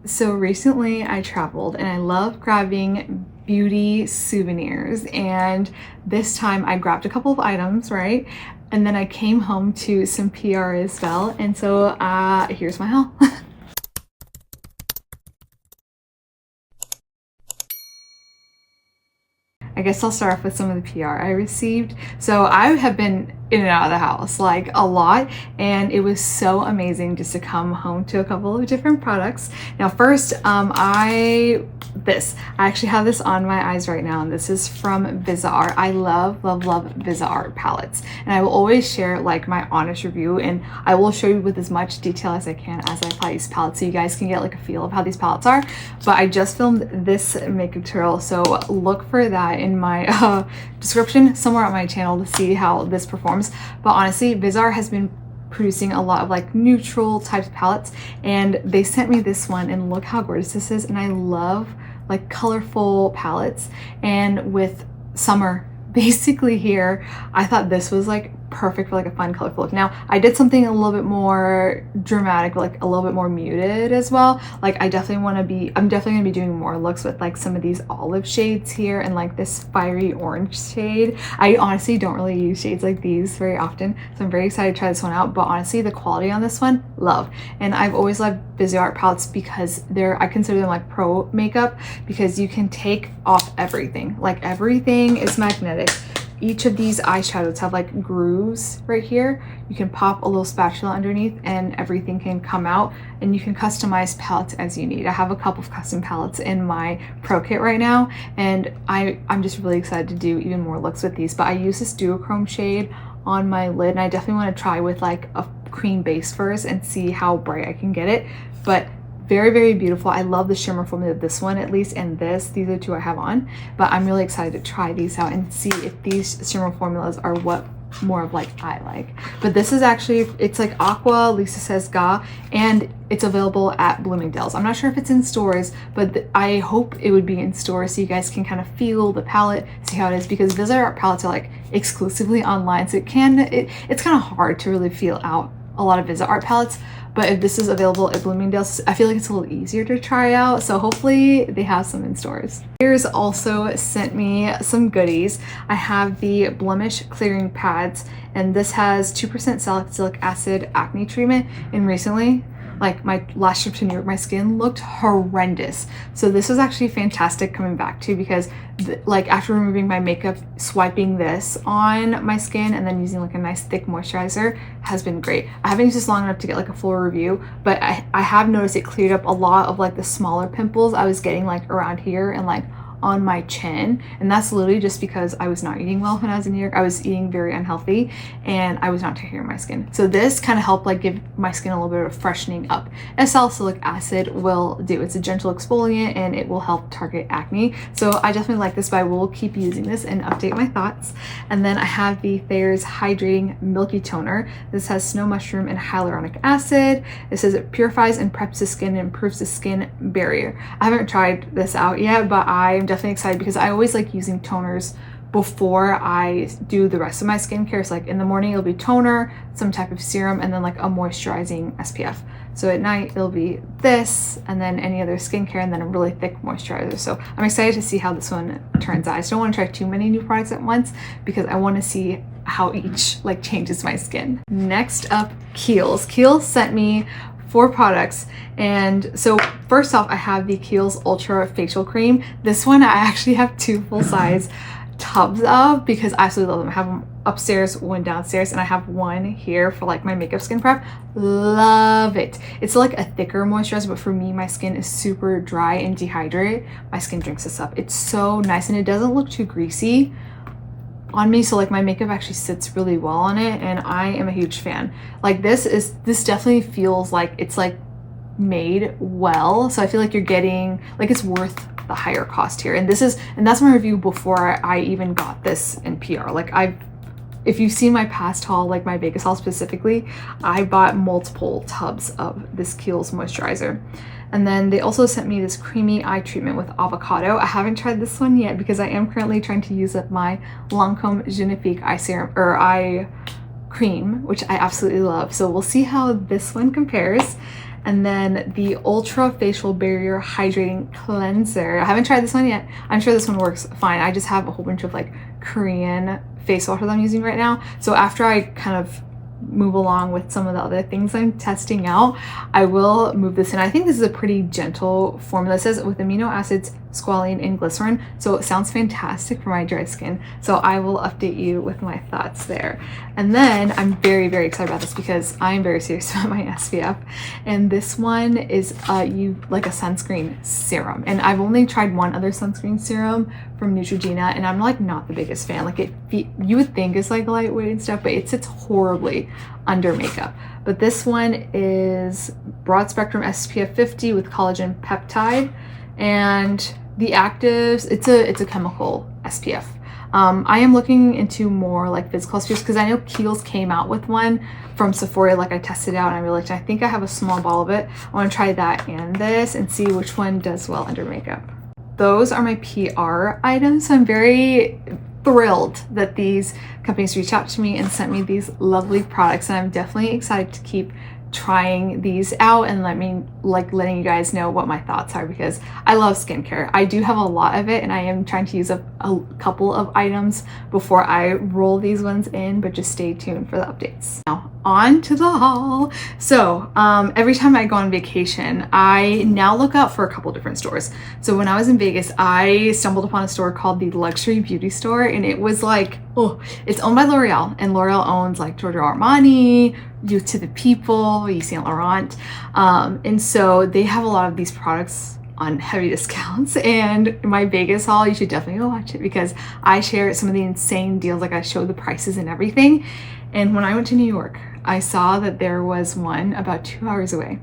So recently I traveled and I love grabbing beauty souvenirs, and this time I grabbed a couple of items, right? And then I came home to some PR as well, and so here's my haul. I guess I'll start off with some of the PR I received. So I have been in and out of the house like a lot, and it was so amazing just to come home to a couple of different products. Now first, I actually have this on my eyes right now, and this is from Viseart. I love Viseart palettes, and I will always share like my honest review, and I will show you with as much detail as I can as I apply these palettes so you guys can get like a feel of how these palettes are. But I just filmed this makeup tutorial, so look for that in my description somewhere on my channel to see how this performs. But honestly, Viseart has been producing a lot of like neutral types of palettes, and they sent me this one, and look how gorgeous this is. And I love like colorful palettes, and with summer basically here, I thought this was like perfect for like a fun colorful look. Now I did something a little bit more dramatic, but like a little bit more muted as well. Like I'm definitely gonna be doing more looks with like some of these olive shades here and like this fiery orange shade. I honestly don't really use shades like these very often, so I'm very excited to try this one out. But honestly, the quality on this one, love. And I've always loved Viseart palettes because I consider them like pro makeup, because you can take off everything. Like everything is magnetic. Each of these eyeshadows have like grooves right here. You can pop a little spatula underneath and everything can come out, and you can customize palettes as you need. I have a couple of custom palettes in my pro kit right now, and I'm just really excited to do even more looks with these. But I use this duochrome shade on my lid, and I definitely want to try with like a cream base first and see how bright I can get it. But very, very beautiful. I love the shimmer formula of this one at least, and these are two I have on, but I'm really excited to try these out and see if these shimmer formulas are what more of like I like. But this is actually, it's like Aqua, Lisa Says Ga, and it's available at Bloomingdale's. I'm not sure if it's in stores, but I hope it would be in stores so you guys can kind of feel the palette, see how it is, because Viseart palettes are like exclusively online, so it's kind of hard to really feel out a lot of Viseart palettes. But if this is available at Bloomingdale's, I feel like it's a little easier to try out. So hopefully they have some in stores. Here's also sent me some goodies. I have the Blemish clearing pads, and this has 2% salicylic acid acne treatment. And recently, like my last trip to New York, my skin looked horrendous. So this was actually fantastic coming back to, because like after removing my makeup, swiping this on my skin and then using like a nice thick moisturizer has been great. I haven't used this long enough to get like a full review, but I have noticed it cleared up a lot of like the smaller pimples I was getting like around here and like on my chin, and that's literally just because I was not eating well when I was in New York. I was eating very unhealthy and I was not taking care of my skin. So this kind of helped like give my skin a little bit of freshening up, as salicylic acid will do. It's a gentle exfoliant and it will help target acne. So I definitely like this, but I will keep using this and update my thoughts. And then I have the Thayer's Hydrating Milky Toner. This has snow mushroom and hyaluronic acid. It says it purifies and preps the skin and improves the skin barrier. I haven't tried this out yet, but I am definitely excited because I always like using toners before I do the rest of my skincare. So like in the morning it'll be toner, some type of serum, and then like a moisturizing SPF. So at night it'll be this, and then any other skincare, and then a really thick moisturizer. So I'm excited to see how this one turns out. I just don't want to try too many new products at once because I want to see how each like changes my skin. Next up, Kiehl's. Kiehl sent me 4 products, and so first off I have the Kiehl's Ultra Facial Cream. This one I actually have 2 full-size tubs of because I absolutely love them. I have them upstairs, one downstairs, and I have one here for like my makeup skin prep. Love it. It's like a thicker moisturizer, but for me, my skin is super dry and dehydrated. My skin drinks this up. It's so nice, and it doesn't look too greasy on me, so like my makeup actually sits really well on it, and I am a huge fan. Like this definitely feels like it's like made well, so I feel like you're getting like it's worth the higher cost here. And that's my review before I even got this in PR. Like if you've seen my past haul, like my Vegas haul specifically, I bought multiple tubs of this Kiehl's moisturizer. And then they also sent me this creamy eye treatment with avocado. I haven't tried this one yet because I am currently trying to use up my Lancome Genifique eye serum or eye cream, which I absolutely love. So we'll see how this one compares. And then the Ultra Facial Barrier Hydrating Cleanser. I haven't tried this one yet. I'm sure this one works fine. I just have a whole bunch of like Korean face washes I'm using right now. So after I kind of move along with some of the other things I'm testing out, I will move this in. I think this is a pretty gentle formula. It says with amino acids, squalene, and glycerin, so it sounds fantastic for my dry skin. So I will update you with my thoughts there. And then I'm very, very excited about this because I'm very serious about my SPF, and this one is like a sunscreen serum. And I've only tried one other sunscreen serum from Neutrogena, and I'm like not the biggest fan. Like you would think it's like lightweight and stuff, but it sits horribly under makeup. But this one is broad spectrum SPF 50 with collagen peptide, and the actives, it's a chemical SPF. I am looking into more like physical SPFs because I know Kiehl's came out with one from Sephora. Like I tested it out and I really liked it. I think I have a small bottle of it. I want to try that and this and see which one does well under makeup. Those are my PR items. So I'm very thrilled that these companies reached out to me and sent me these lovely products, and I'm definitely excited to keep trying these out and letting you guys know what my thoughts are, because I love skincare. I do have a lot of it, and I am trying to use a couple of items before I roll these ones in, but just stay tuned for the updates. Now on to the haul. So every time I go on vacation, I now look out for a couple different stores. So when I was in Vegas, I stumbled upon a store called the Luxury Beauty Store, and it was like, oh, it's owned by L'Oreal, and L'Oreal owns like Giorgio Armani, Youth to the People, Yves Saint Laurent, and so they have a lot of these products on heavy discounts. And my Vegas haul, you should definitely go watch it because I share some of the insane deals. Like I show the prices and everything. And when I went to New York, I saw that there was one about 2 hours away.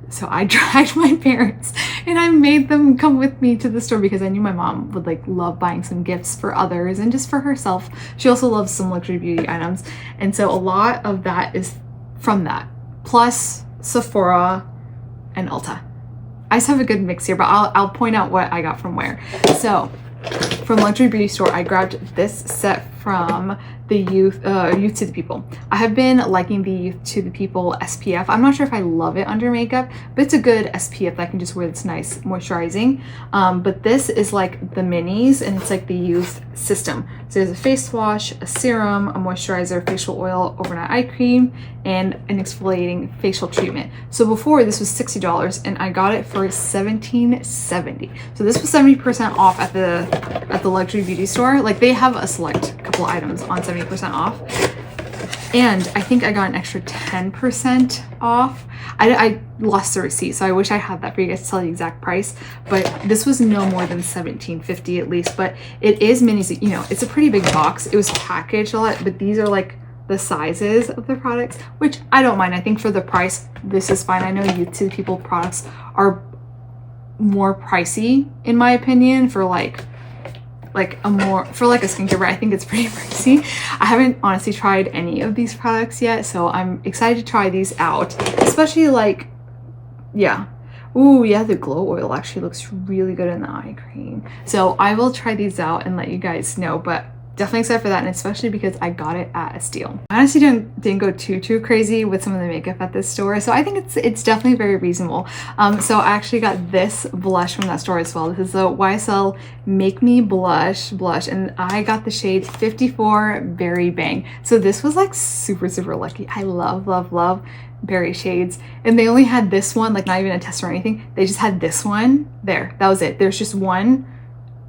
So I dragged my parents and I made them come with me to the store because I knew my mom would like love buying some gifts for others and just for herself. She also loves some luxury beauty items. And so a lot of that is from that, plus Sephora and Ulta. I just have a good mix here, but I'll point out what I got from where. So from Luxury Beauty Store, I grabbed this set from the Youth to the People. I have been liking the Youth to the People SPF. I'm not sure if I love it under makeup, but it's a good SPF that I can just wear that's nice moisturizing. But this is like the minis, and it's like the Youth system. So there's a face wash, a serum, a moisturizer, facial oil, overnight eye cream, and an exfoliating facial treatment. So before this was $60 and I got it for $17.70. So this was 70% off at the Luxury Beauty Store. Like they have a select couple items on 70% off. And I think I got an extra 10% off. I lost the receipt, so I wish I had that for you guys to tell the exact price. But this was no more than $17.50 at least. But it is minis, you know, it's a pretty big box. It was packaged a lot, but these are like the sizes of the products, which I don't mind. I think for the price, this is fine. I know Youth to the People products are more pricey in my opinion for a skincare brand. I think it's pretty pricey. I haven't honestly tried any of these products yet, so I'm excited to try these out, especially like, yeah. Ooh, yeah, the glow oil actually looks really good in the eye cream. So I will try these out and let you guys know, but definitely excited for that, and especially because I got it at a steal. I honestly didn't go too crazy with some of the makeup at this store, so I think it's definitely very reasonable. So I actually got this blush from that store as well. This is the YSL Make Me Blush, and I got the shade 54 Berry Bang. So this was like super lucky. I love berry shades, and they only had this one, like not even a test or anything. They just had this one there. That was it. There's just one,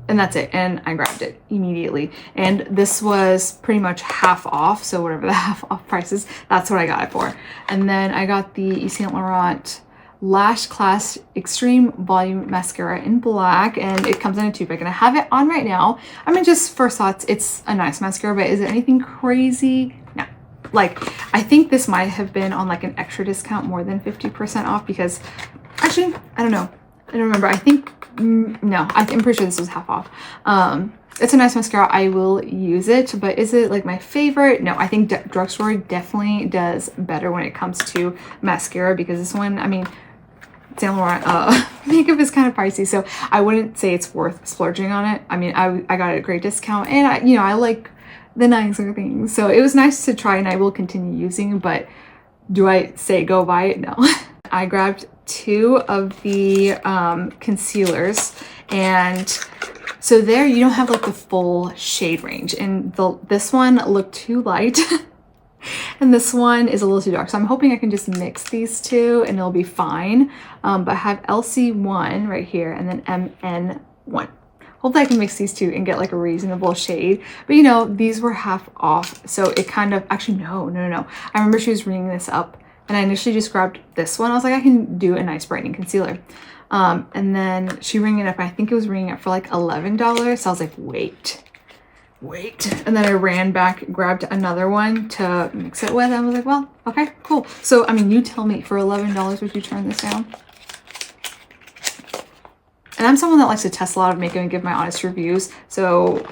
and that's it, and I grabbed it immediately. And this was pretty much half off, so whatever the half off price is, that's what I got it for. And then I got the Yves Saint Laurent Lash Class Extreme Volume Mascara in black, and it comes in a tube. And I have it on right now. I mean, just first thoughts, it's a nice mascara, but is it anything crazy? No. Like, I think this might have been on like an extra discount, more than 50% off, because actually, I don't know. I don't remember. I think, no, I'm pretty sure this was half off. It's a nice mascara. I will use it, but is it like my favorite? No, I think drugstore definitely does better when it comes to mascara, because this one, I mean, Saint Laurent makeup is kind of pricey, so I wouldn't say it's worth splurging on it. I mean, I got a great discount, and I like the nicer things, so it was nice to try, and I will continue using. But do I say go buy it? No. I grabbed 2 of the concealers, and so there you don't have like the full shade range, and this one looked too light and this one is a little too dark. So I'm hoping I can just mix these 2 and it'll be fine. But I have LC1 right here and then MN1. Hopefully I can mix these 2 and get like a reasonable shade. But you know, these were half off. So it kind of, actually no. I remember she was ringing this up and I initially just grabbed this one. I was like, I can do a nice brightening concealer. And then she ringing it up, I think it was ringing up for like $11. So I was like, wait. And then I ran back, grabbed another one to mix it with. And I was like, well, okay, cool. So, I mean, you tell me, for $11, would you turn this down? And I'm someone that likes to test a lot of makeup and give my honest reviews. So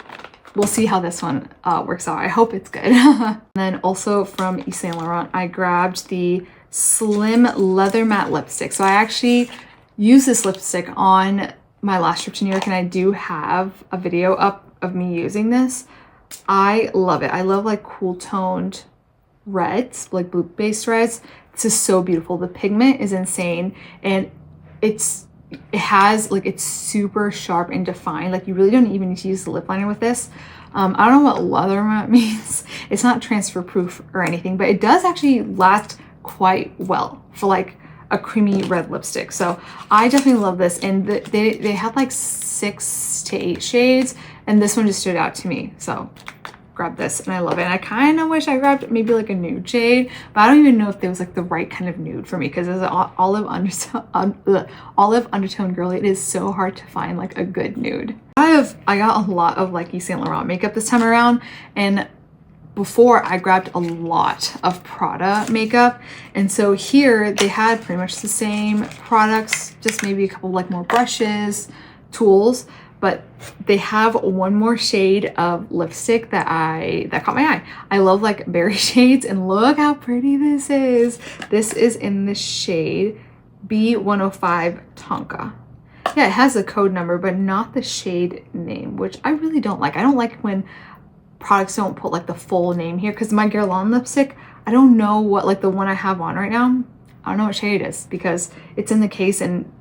we'll see how this one works out. I hope it's good. And then also from Yves Saint Laurent, I grabbed the Slim Leather Matte Lipstick. So I actually use this lipstick on my last trip to New York, and I do have a video up of me using this. I love it. I love like cool toned reds, like blue based reds. This is so beautiful. The pigment is insane, and it has like, it's super sharp and defined. Like you really don't even need to use the lip liner with this. I don't know what leather matte means. It's not transfer proof or anything, but it does actually last quite well for like a creamy red lipstick. So I definitely love this, and they had like 6 to 8 shades, and this one just stood out to me. So grab this and I love it. And I kind of wish I grabbed maybe like a nude shade, but I don't even know if there was like the right kind of nude for me, because as an olive undertone girl, it is so hard to find like a good nude. I got a lot of like Yves Saint Laurent makeup this time around, and before I grabbed a lot of Prada makeup, and so here they had pretty much the same products, just maybe a couple like more brushes, tools, but they have one more shade of lipstick that caught my eye. I love like berry shades, and look how pretty this is. This is in the shade B105 Tonka. Yeah, it has a code number, but not the shade name, which I really don't like. I don't like when products don't put like the full name here, because my Guerlain lipstick, I don't know what, like the one I have on right now, I don't know what shade it is because it's in the case and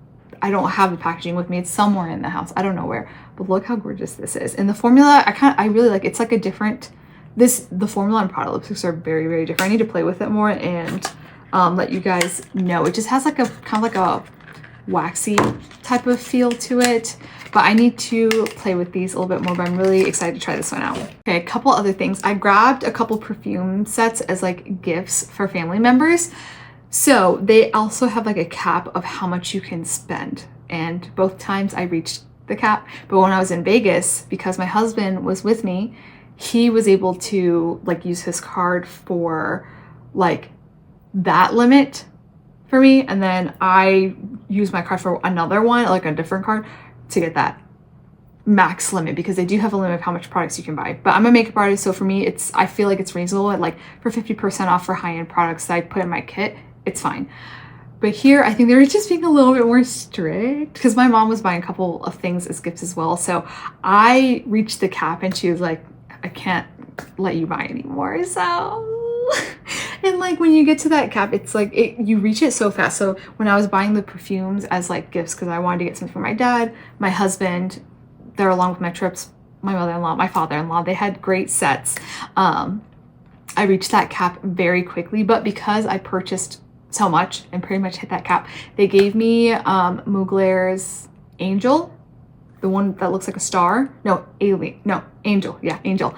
I don't have the packaging with me. It's somewhere in the house. I don't know where, but look how gorgeous this is. And the formula, I really like, it's like a different, the formula on Prada lipsticks are very, very different. I need to play with it more and let you guys know. It just has like a kind of like a waxy type of feel to it, but I need to play with these a little bit more, but I'm really excited to try this one out. Okay, a couple other things. I grabbed a couple perfume sets as like gifts for family members. So they also have like a cap of how much you can spend, and both times I reached the cap. But when I was in Vegas, because my husband was with me, he was able to like use his card for like that limit for me, and then I used my card for another one, like a different card, to get that max limit, because they do have a limit of how much products you can buy. But I'm a makeup artist, so for me I feel like it's reasonable. Like for 50% off for high-end products that I put in my kit, it's fine. But here I think they were just being a little bit more strict, because my mom was buying a couple of things as gifts as well. So I reached the cap and she was like, I can't let you buy anymore. So and like when you get to that cap, it's like you reach it so fast. So when I was buying the perfumes as like gifts, because I wanted to get something for my dad, my husband, they're along with my trips, my mother-in-law, my father-in-law, they had great sets. I reached that cap very quickly, but because I purchased so much and pretty much hit that cap, they gave me Mugler's Angel, the one that looks like a star. No, Alien. No, Angel. Yeah, Angel.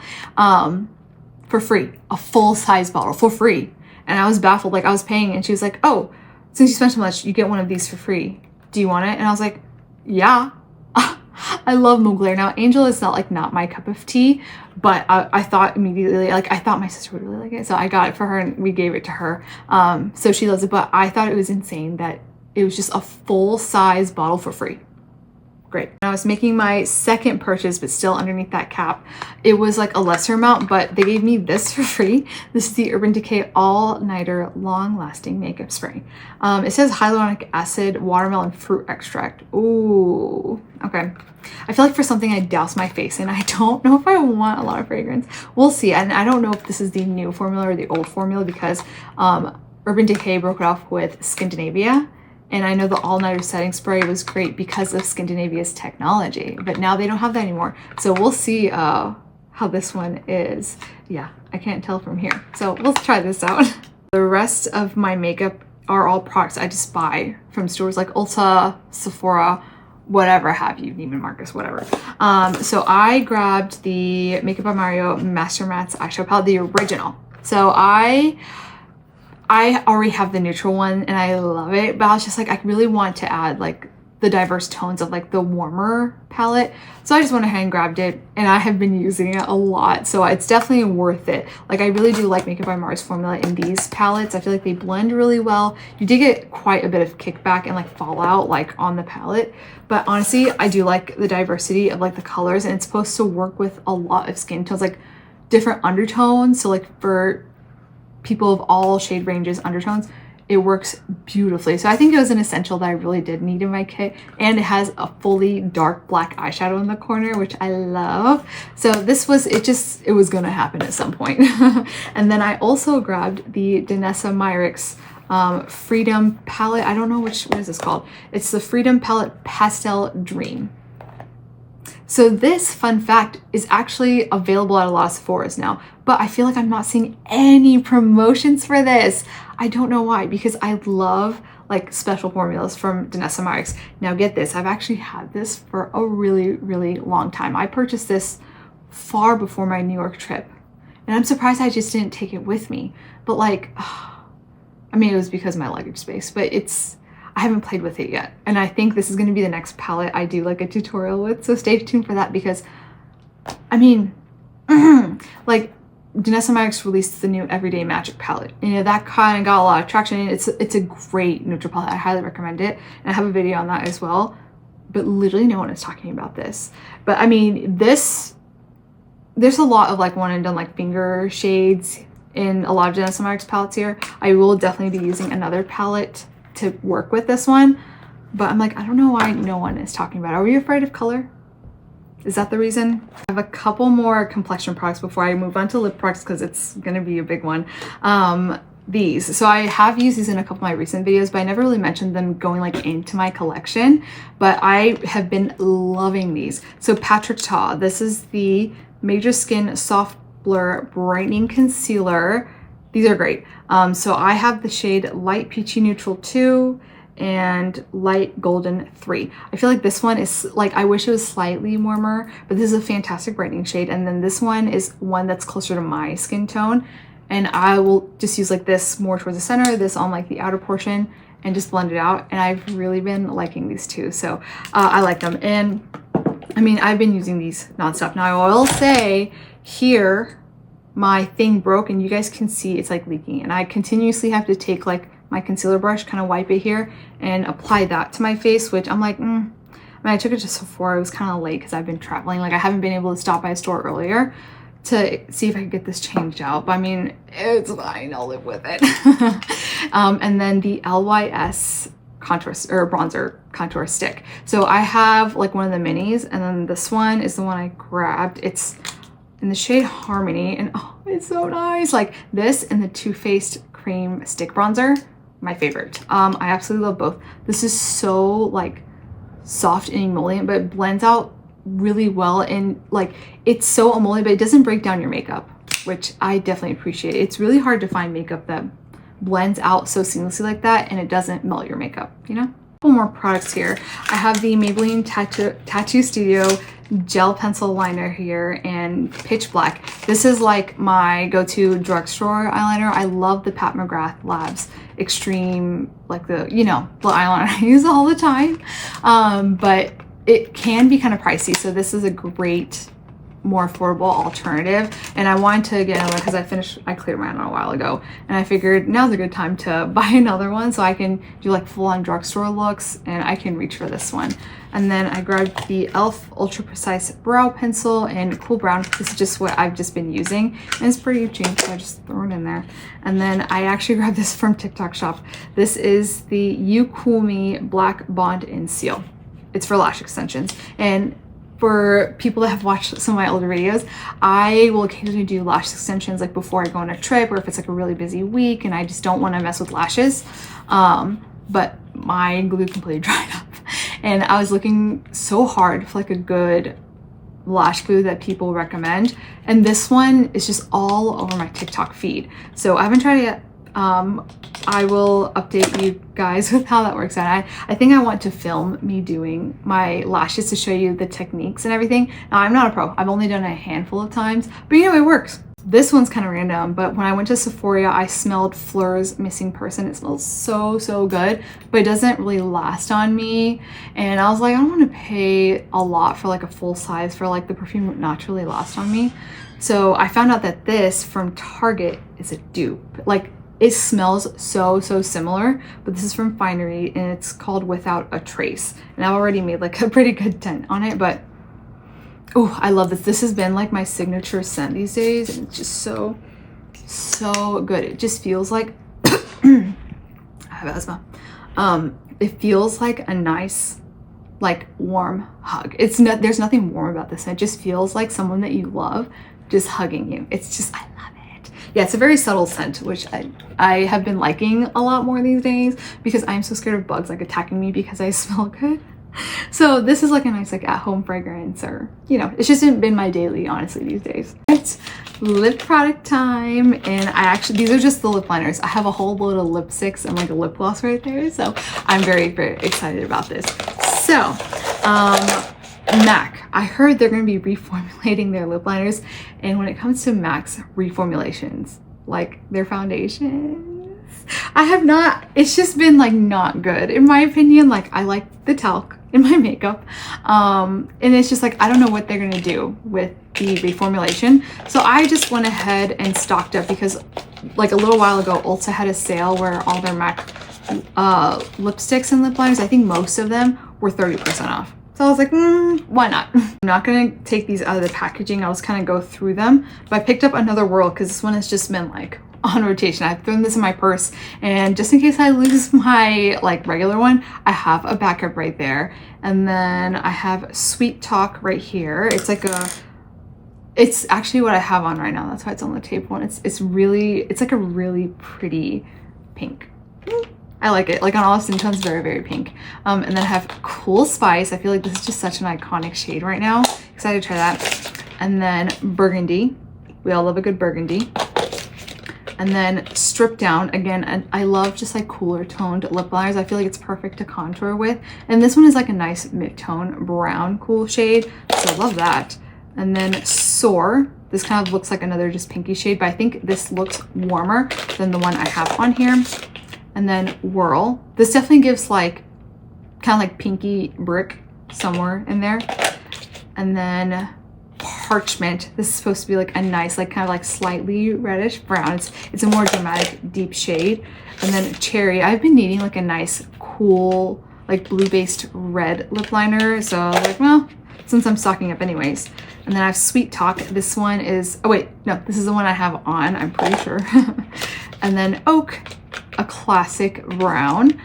For free, a full-size bottle for free. And I was baffled. Like I was paying, and she was like, "Oh, since you spent so much, you get one of these for free. Do you want it?" And I was like, "Yeah." I love Mugler. Now, Angel is not my cup of tea, but I thought immediately, like I thought my sister would really like it, so I got it for her and we gave it to her. So she loves it, but I thought it was insane that it was just a full-size bottle for free. Great. I was making my second purchase, but still underneath that cap. It was like a lesser amount, but they gave me this for free. This is the Urban Decay All Nighter Long Lasting Makeup Spray. It says hyaluronic acid, watermelon fruit extract. Ooh, okay. I feel like for something I douse my face in, I don't know if I want a lot of fragrance. We'll see. And I don't know if this is the new formula or the old formula, because Urban Decay broke it off with Scandinavia. And I know the All Nighter setting spray was great because of Scandinavia's technology, but now they don't have that anymore. So we'll see how this one is. Yeah, I can't tell from here. So let's try this out. The rest of my makeup are all products I just buy from stores like Ulta, Sephora, whatever have you, Neiman Marcus, whatever. So I grabbed the Makeup by Mario Master Mattes eyeshadow palette, the original. So I already have the neutral one and I love it, but I was just like, I really want to add like the diverse tones of like the warmer palette. So I just went ahead and grabbed it, and I have been using it a lot. So it's definitely worth it. Like I really do like Makeup by Mario's formula in these palettes. I feel like they blend really well. You did get quite a bit of kickback and like fallout like on the palette. But honestly, I do like the diversity of like the colors, and it's supposed to work with a lot of skin tones, like different undertones. So like for people of all shade ranges, undertones, it works beautifully. So I think it was an essential that I really did need in my kit. And it has a fully dark black eyeshadow in the corner, which I love. So this was, it was gonna happen at some point. And then I also grabbed the Danessa Myricks Freedom palette. I don't know what is this called? It's the Freedom Palette Pastel Dream. So this, fun fact, is actually available at a lot of Sephora's now, but I feel like I'm not seeing any promotions for this. I don't know why, because I love like special formulas from Danessa Myricks. Now get this, I've actually had this for a really, really long time. I purchased this far before my New York trip, and I'm surprised I just didn't take it with me. But like, I mean, it was because of my luggage space, but I haven't played with it yet. And I think this is going to be the next palette I do like a tutorial with. So stay tuned for that, because I mean, like Danessa Myricks released the new Everyday Magic palette. And, you know, that kind of got a lot of traction. It's a great neutral palette. I highly recommend it. And I have a video on that as well. But literally no one is talking about this. But I mean, there's a lot of like one and done like finger shades in a lot of Danessa Myricks palettes here. I will definitely be using another palette to work with this one, but I'm like, I don't know why no one is talking about it. Are you afraid of color? Is that the reason? I have a couple more complexion products before I move on to lip products, because it's gonna be a big one. These, so I have used these in a couple of my recent videos, but I never really mentioned them going like into my collection, but I have been loving these. So Patrick Ta, this is the Major Skin Soft Blur Brightening Concealer. These are great. So I have the shade Light Peachy Neutral 2 and Light Golden 3. I feel like this one is like, I wish it was slightly warmer, but this is a fantastic brightening shade. And then this one is one that's closer to my skin tone. And I will just use like this more towards the center, this on like the outer portion, and just blend it out. And I've really been liking these two. So I like them. And I mean, I've been using these nonstop. Now I will say here, my thing broke, and you guys can see it's like leaking, and I continuously have to take like my concealer brush, kind of wipe it here and apply that to my face, which I'm like, I mean, I took it to Sephora. It was kind of late because I've been traveling. Like I haven't been able to stop by a store earlier to see if I could get this changed out, but I mean, it's fine, I'll live with it. And then the LYS contour or bronzer contour stick. So I have like one of the minis, and then this one is the one I grabbed. It's in the shade Harmony, and oh, it's so nice. Like this and the Too Faced Cream Stick Bronzer, my favorite. I absolutely love both. This is so like soft and emollient, but it blends out really well, and like it's so emollient, but it doesn't break down your makeup, which I definitely appreciate. It's really hard to find makeup that blends out so seamlessly like that, and it doesn't melt your makeup, you know? Couple more products here. I have the Maybelline Tattoo Studio gel pencil liner here in Pitch Black. This is like my go-to drugstore eyeliner. I love the Pat McGrath Labs Extreme, like the, you know, the eyeliner I use all the time. But it can be kind of pricey, so this is a great, more affordable alternative. And I wanted to get another because I cleared mine a while ago, and I figured now's a good time to buy another one so I can do like full-on drugstore looks, and I can reach for this one. And then I grabbed the e.l.f. Ultra Precise Brow Pencil in Cool Brown. This is just what I've just been using, and it's pretty cheap, so I just throw it in there. And then I actually grabbed this from TikTok Shop. This is the You Cool Me Black Bond in Seal. It's for lash extensions, and for people that have watched some of my older videos, I will occasionally do lash extensions like before I go on a trip, or if it's like a really busy week and I just don't want to mess with lashes. But my glue completely dried up, and I was looking so hard for like a good lash glue that people recommend, and this one is just all over my TikTok feed. So I haven't tried it yet. I will update you guys with how that works out. I think I want to film me doing my lashes to show you the techniques and everything. Now, I'm not a pro. I've only done it a handful of times, but you know, it works. This one's kind of random, but when I went to Sephora, I smelled Fleur's Missing Person. It smells so, so good, but it doesn't really last on me. And I was like, I don't want to pay a lot for like a full size for like the perfume not to really last on me. So I found out that this from Target is a dupe. Like, it smells so, so similar, but this is from Finery and it's called Without a Trace. And I've already made like a pretty good dent on it, but oh, I love this. This has been like my signature scent these days, and it's just so, so good. It just feels like, I have asthma. It feels like a nice, like warm hug. There's nothing warm about this. It just feels like someone that you love just hugging you. It's just, I love it. Yeah, it's a very subtle scent, which I have been liking a lot more these days because I'm so scared of bugs like attacking me because I smell good. So this is like a nice like at-home fragrance, or you know, it's just been my daily honestly these days. It's lip product time, and these are just the lip liners. I have a whole load of lipsticks and like a lip gloss right there, so I'm very, very excited about this. So MAC, I heard they're going to be reformulating their lip liners, and when it comes to MAC's reformulations, like their foundations, I have not, it's just been like not good in my opinion. Like, I like the talc in my makeup, and it's just like I don't know what they're gonna do with the reformulation. So I just went ahead and stocked up because like a little while ago Ulta had a sale where all their MAC lipsticks and lip liners, I think most of them were 30% off. So I was like, why not? I'm not gonna take these out of the packaging. I'll just kind of go through them. But I picked up another Whirl because this one has just been like on rotation. I've thrown this in my purse, and just in case I lose my like regular one, I have a backup right there. And then I have Sweet Talk right here. It's like it's actually what I have on right now. That's why it's on the table. And it's like a really pretty pink. I like it. Like on all skin tones, very, very pink. And then I have Cool Spice. I feel like this is just such an iconic shade right now. Excited to try that. And then Burgundy. We all love a good burgundy. And then Strip Down. Again, and I love just like cooler toned lip liners. I feel like it's perfect to contour with. And this one is like a nice mid-tone brown cool shade. So I love that. And then Soar. This kind of looks like another just pinky shade, but I think this looks warmer than the one I have on here. And then Whirl. This definitely gives like kind of like pinky brick somewhere in there. And then Parchment. This is supposed to be like a nice, like kind of like slightly reddish brown. It's a more dramatic, deep shade. And then Cherry. I've been needing like a nice, cool, like blue-based red lip liner. So I was like, well, since I'm stocking up anyways. And then I have Sweet Talk. This one is, oh wait, no, this is the one I have on, I'm pretty sure. And then Oak, a classic brown.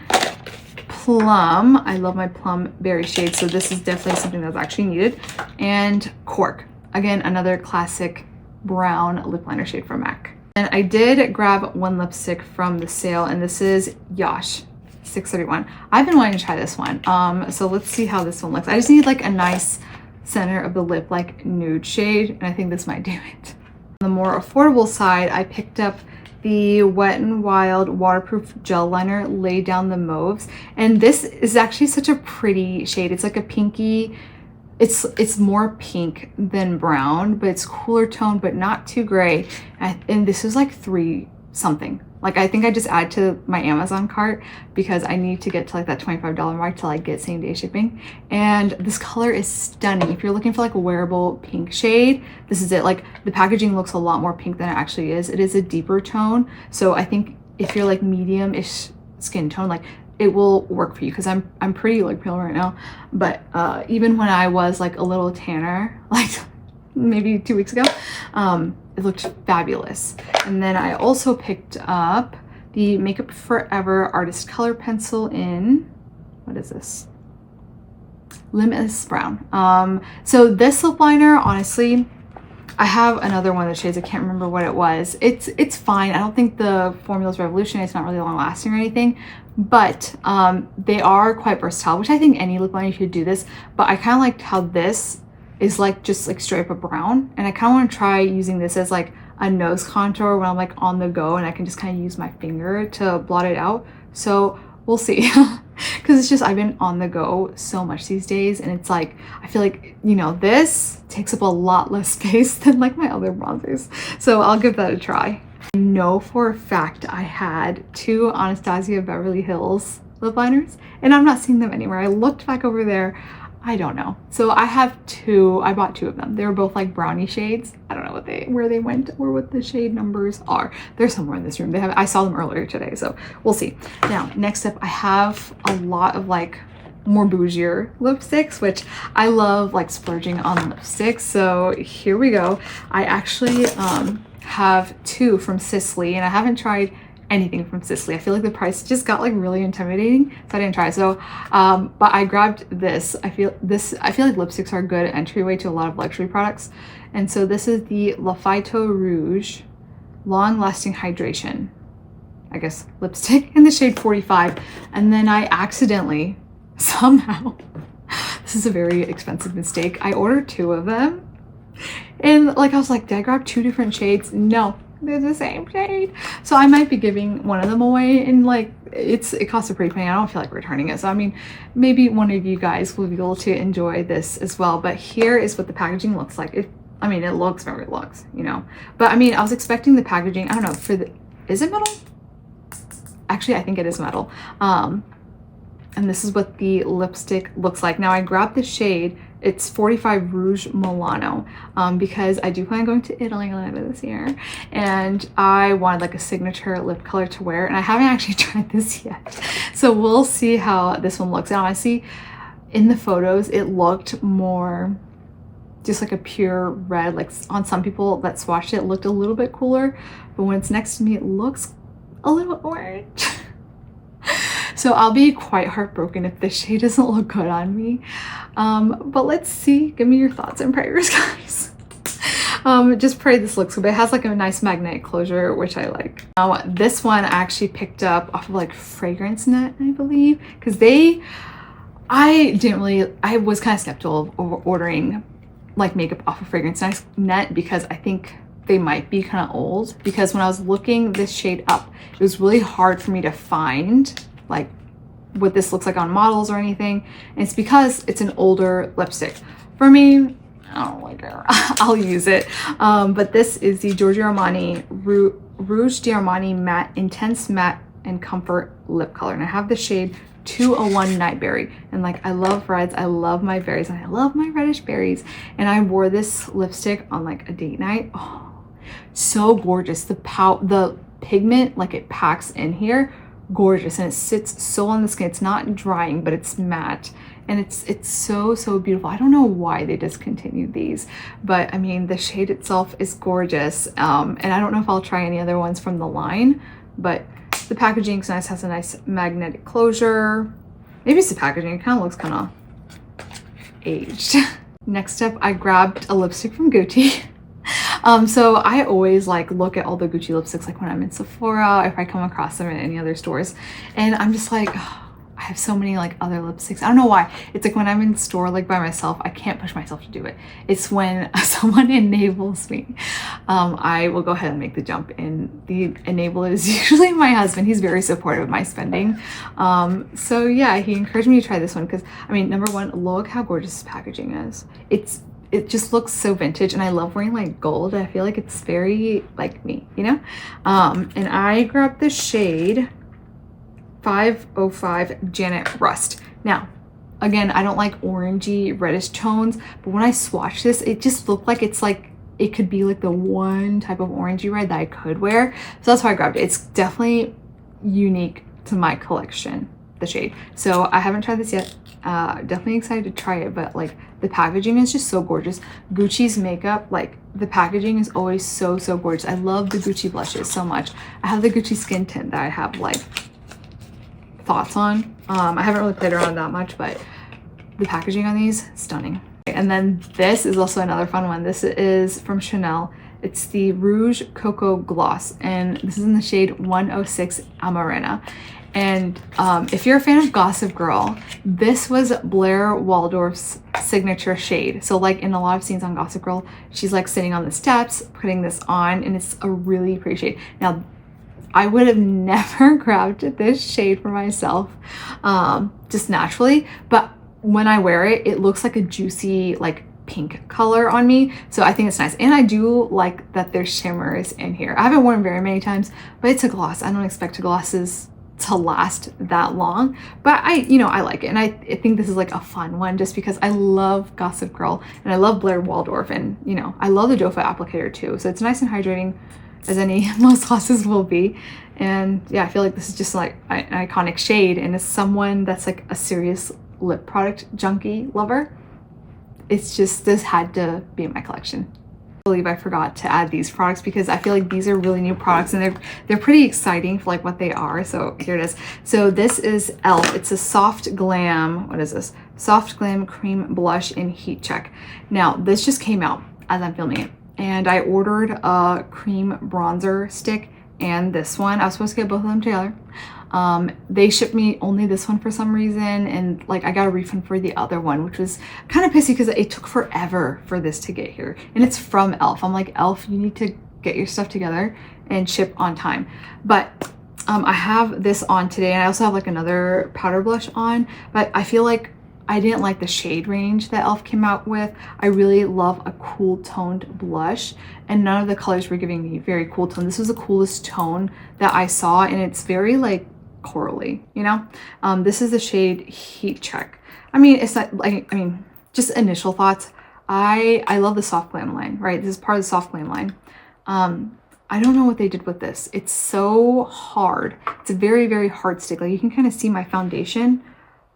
Plum, I love my plum berry shade, so this is definitely something that's actually needed. And Cork, again, another classic brown lip liner shade from MAC. And I did grab one lipstick from the sale, and this is Yash 631. I've been wanting to try this one, so let's see how this one looks. I just need like a nice center of the lip like nude shade, and I think this might do it. On the more affordable side, I picked up the Wet n Wild waterproof gel liner, Lay Down the Mauves, and this is actually such a pretty shade. It's like a pinky, it's more pink than brown, but it's cooler toned but not too gray. And this is like $3 something. Like, I think I just add to my Amazon cart because I need to get to like that $25 mark till I get same day shipping. And this color is stunning. If you're looking for like a wearable pink shade, this is it. Like, the packaging looks a lot more pink than it actually is. It is a deeper tone. So I think if you're like medium-ish skin tone, like it will work for you, because I'm pretty like pale right now. But even when I was like a little tanner, like maybe 2 weeks ago, it looked fabulous. And then I also picked up the Makeup Forever Artist Color Pencil in, what is this? Limitless Brown. So this lip liner, honestly, I have another one of the shades. I can't remember what it was. It's fine. I don't think the formula is revolutionary. It's not really long lasting or anything, but they are quite versatile, which I think any lip liner should do this. But I kind of liked how this is like just like straight up brown, and I kind of want to try using this as like a nose contour when I'm like on the go, and I can just kind of use my finger to blot it out. So we'll see. Because it's just, I've been on the go so much these days, and it's like, I feel like, you know, this takes up a lot less space than like my other bronzers. So I'll give that a try. I know for a fact I had 2 Anastasia Beverly Hills lip liners, and I'm not seeing them anywhere. I looked back over there. I don't know. So I have 2. I bought 2 of them. They were both like brownie shades. I don't know where they went or what the shade numbers are. They're somewhere in this room. I saw them earlier today, so we'll see. Now, next up, I have a lot of like more bougier lipsticks, which I love like splurging on lipsticks. So here we go. I actually have 2 from Sicily, and I haven't tried anything from Sicily. I feel like the price just got like really intimidating, so I didn't try. So but I grabbed this. I feel like lipsticks are a good entryway to a lot of luxury products, and so this is the Lafayette Rouge Long Lasting Hydration, I guess, lipstick in the shade 45. And then I accidentally, somehow, this is a very expensive mistake, I ordered 2 of them, and like I was like, did I grab 2 different shades? No, they're the same shade. So I might be giving one of them away, and like it costs a pretty penny. I don't feel like returning it. So I mean, maybe one of you guys will be able to enjoy this as well. But here is what the packaging looks like. It looks whatever it looks, you know. But I mean, I was expecting the packaging, I don't know, is it metal? Actually, I think it is metal. And this is what the lipstick looks like. Now I grabbed the shade, it's 45 Rouge Milano, because I do plan on going to Italy later this year, and I wanted like a signature lip color to wear, and I haven't actually tried this yet. So we'll see how this one looks. And honestly, in the photos, it looked more just like a pure red. Like on some people that swatched it looked a little bit cooler, but when it's next to me, it looks a little orange. So I'll be quite heartbroken if this shade doesn't look good on me. But let's see. Give me your thoughts and prayers, guys. Just pray this looks good. But it has like a nice magnetic closure, which I like. Now this one I actually picked up off of like Fragrance Net, I believe, because I was kind of skeptical of ordering like makeup off of Fragrance Net, because I think they might be kind of old. Because when I was looking this shade up, it was really hard for me to find like what this looks like on models or anything, and it's because it's an older lipstick. For me, I don't like it. I'll use it. But this is the Giorgio Armani Rouge d'Armani Matte Intense Matte and Comfort Lip Color, and I have the shade 201 Nightberry. And like, I love reds, I love my berries, and I love my reddish berries, and I wore this lipstick on like a date night. Oh, so gorgeous. The pigment, like it packs in here, gorgeous, and it sits so on the skin. It's not drying, but it's matte, and it's so beautiful. I don't know why they discontinued these, but I mean, the shade itself is gorgeous. And I don't know if I'll try any other ones from the line, but the packaging is nice, has a nice magnetic closure. Maybe it's the packaging, it kind of looks kind of aged. Next up, I grabbed a lipstick from Gucci. So I always like look at all the Gucci lipsticks like when I'm in Sephora, if I come across them in any other stores, and I'm just like, oh, I have so many like other lipsticks. I don't know why. It's like when I'm in store like by myself, I can't push myself to do it. It's when someone enables me, I will go ahead and make the jump, and the enabler is usually my husband. He's very supportive of my spending. So yeah, he encouraged me to try this one because, I mean, number one, look how gorgeous this packaging is. It just looks so vintage, and I love wearing like gold. I feel like it's very like me, you know? And I grabbed the shade 505 Janet Rust. Now, again, I don't like orangey reddish tones, but when I swatched this, it just looked like it could be like the one type of orangey red that I could wear. So that's why I grabbed it. It's definitely unique to my collection, the shade. So I haven't tried this yet. Definitely excited to try it, but like the packaging is just so gorgeous. Gucci's makeup, like the packaging is always so gorgeous. I love the Gucci blushes so much. I have the Gucci skin tint that I have like thoughts on. I haven't really played around that much, but the packaging on these, stunning. And then this is also another fun one. This is from Chanel. It's the Rouge Cocoa Gloss, and this is in the shade 106 Amarena. And if you're a fan of Gossip Girl, this was Blair Waldorf's signature shade. So like in a lot of scenes on Gossip Girl, she's like sitting on the steps, putting this on, and it's a really pretty shade. Now, I would have never grabbed this shade for myself, just naturally, but when I wear it, it looks like a juicy, like pink color on me. So I think it's nice. And I do like that there's shimmers in here. I haven't worn it very many times, but it's a gloss. I don't expect glosses to last that long, but I like it. And I think this is like a fun one just because I love Gossip Girl and I love Blair Waldorf, and I love the doe foot applicator too. So it's nice and hydrating as any most glosses will be. And yeah, I feel like this is just like an iconic shade, and as someone that's like a serious lip product junkie lover, it's just, this had to be in my collection. I believe I forgot to add these products because I feel like these are really new products and they're pretty exciting for like what they are. So here it is. So this is e.l.f. It's a soft glam, what is this? Soft Glam Cream Blush in Heat Check. Now this just came out as I'm filming it, and I ordered a cream bronzer stick and this one. I was supposed to get both of them together. They shipped me only this one for some reason, and like I got a refund for the other one, which was kind of pissy because it took forever for this to get here, and it's from e.l.f. I'm like, e.l.f., you need to get your stuff together and ship on time. But I have this on today, and I also have like another powder blush on, but I feel like I didn't like the shade range that e.l.f. came out with. I really love a cool toned blush, and none of the colors were giving me very cool tone. This was the coolest tone that I saw, and it's very like corally, this is the shade Heat Check. I mean, it's not like, just initial thoughts. I love the soft glam line, right? This is part of the soft glam line. I don't know what they did with this. It's so hard. It's a very, very hard stick. Like you can kind of see my foundation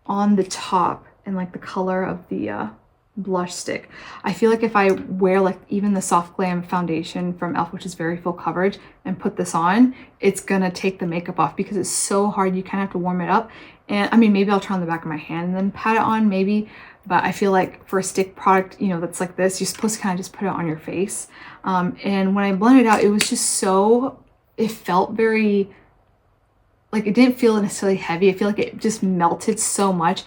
on the top and like the color of the blush stick. I feel like if I wear like even the soft glam foundation from e.l.f., which is very full coverage, and put this on, it's gonna take the makeup off because it's so hard. You kind of have to warm it up. And I mean, maybe I'll try on the back of my hand and then pat it on, maybe, but I feel like for a stick product, that's like this, you're supposed to kind of just put it on your face. And when I blended it out, it was just so, it felt very, like it didn't feel necessarily heavy. I feel like it just melted so much.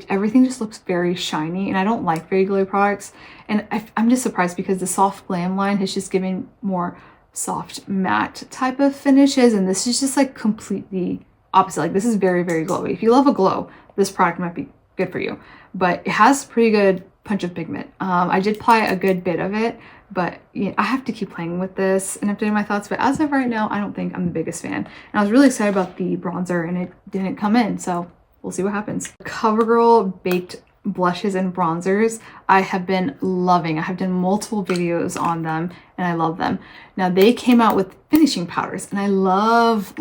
Everything just looks very shiny, and I don't like very glowy products. And I'm just surprised because the soft glam line has just given more soft matte type of finishes, and this is just like completely opposite. Like this is very, very glowy. If you love a glow, this product might be good for you, but it has pretty good punch of pigment. I did apply a good bit of it, but I have to keep playing with this and updating my thoughts. But as of right now, I don't think I'm the biggest fan. And I was really excited about the bronzer, and it didn't come in, so we'll see what happens. CoverGirl Baked blushes and bronzers I have been loving. I have done multiple videos on them and I love them. Now they came out with finishing powders, and I love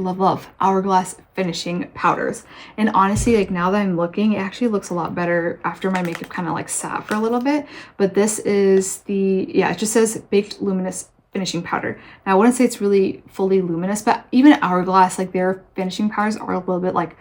Hourglass finishing powders. And honestly, like now that I'm looking, it actually looks a lot better after my makeup kind of like sat for a little bit. But this is the, it just says Baked Luminous finishing powder. Now I wouldn't say it's really fully luminous, but even Hourglass, like their finishing powders are a little bit like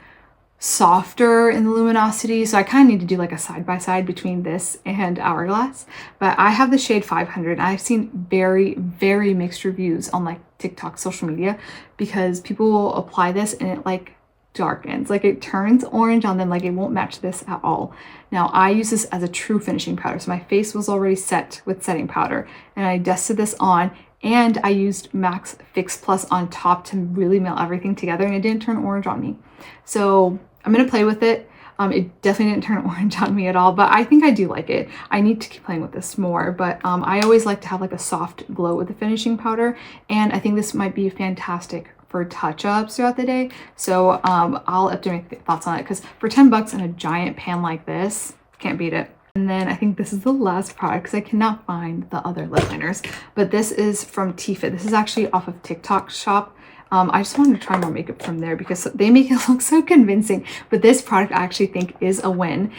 softer in the luminosity, so I kind of need to do like a side-by-side between this and Hourglass. But I have the shade 500. I've seen very, very mixed reviews on like TikTok, social media, because people will apply this and it like darkens, like it turns orange on them, like it won't match this at all. Now I use this as a true finishing powder, so my face was already set with setting powder, and I dusted this on, and I used Max Fix Plus on top to really melt everything together, and it didn't turn orange on me. So I'm gonna play with it. It definitely didn't turn orange on me at all, but I think I do like it. I need to keep playing with this more, but I always like to have like a soft glow with the finishing powder, and I think this might be fantastic for touch-ups throughout the day. So I'll update my thoughts on it, because for 10 bucks in a giant pan like this, can't beat it. And then I think this is the last product because I cannot find the other lip liners, but this is from Tfit. This is actually off of TikTok shop. I just wanted to try more makeup from there because they make it look so convincing. But this product I actually think is a win.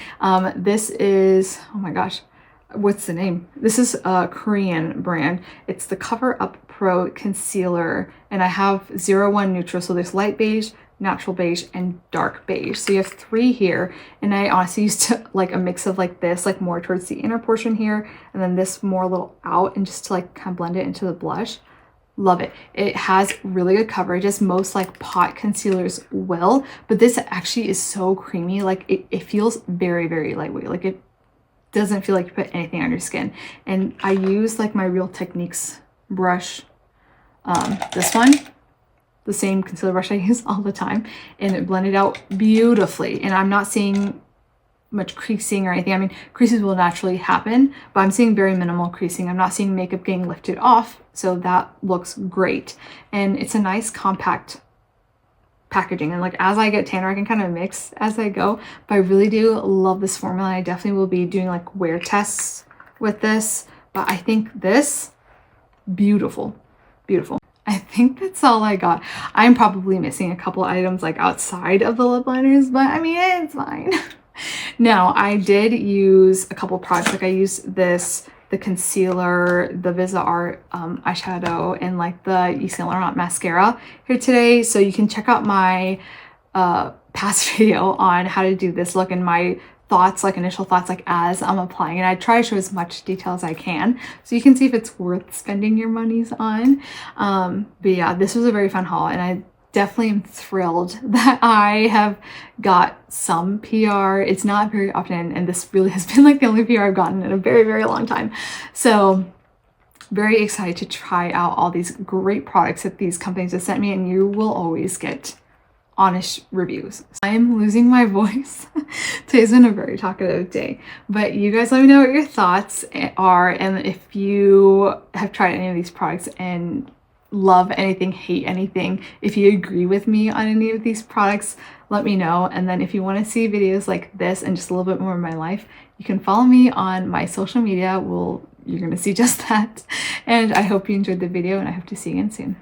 This is, oh my gosh, what's the name? This is a Korean brand. It's the Cover Up Pro Concealer, and I have 01 neutral. So there's light beige, natural beige, and dark beige. So you have 3 here, and I honestly used to like a mix of like this, like more towards the inner portion here, and then this more a little out, and just to like kind of blend it into the blush. Love it. It has really good coverage, as most like pot concealers will, but this actually is so creamy. Like it feels very, very lightweight. Like it doesn't feel like you put anything on your skin. And I use like my Real Techniques brush, this one, the same concealer brush I use all the time, and it blended out beautifully. And I'm not seeing much creasing or anything. I mean, creases will naturally happen, but I'm seeing very minimal creasing. I'm not seeing makeup getting lifted off, so that looks great. And it's a nice compact packaging, and like as I get tanner I can kind of mix as I go, but I really do love this formula. I definitely will be doing like wear tests with this, but I think this, beautiful, beautiful. I think that's all I got. I'm probably missing a couple items like outside of the lip liners, but I mean, it's fine. Now, I did use a couple products. Like I used this, the concealer, the Viseart eyeshadow, and like the Yves Laurent mascara here today. So you can check out my past video on how to do this look and my thoughts, like initial thoughts, like as I'm applying it. I try to show as much detail as I can, so you can see if it's worth spending your monies on. But yeah, this was a very fun haul, and I definitely am thrilled that I have got some PR. It's not very often, and this really has been like the only PR I've gotten in a very, very long time. So very excited to try out all these great products that these companies have sent me, and you will always get honest reviews. I'm losing my voice. Today's been a very talkative day, but you guys let me know what your thoughts are, and if you have tried any of these products and love anything, hate anything, if you agree with me on any of these products, let me know. And then if you want to see videos like this and just a little bit more of my life, you can follow me on my social media. You're going to see just that. And I hope you enjoyed the video, and I hope to see you again soon.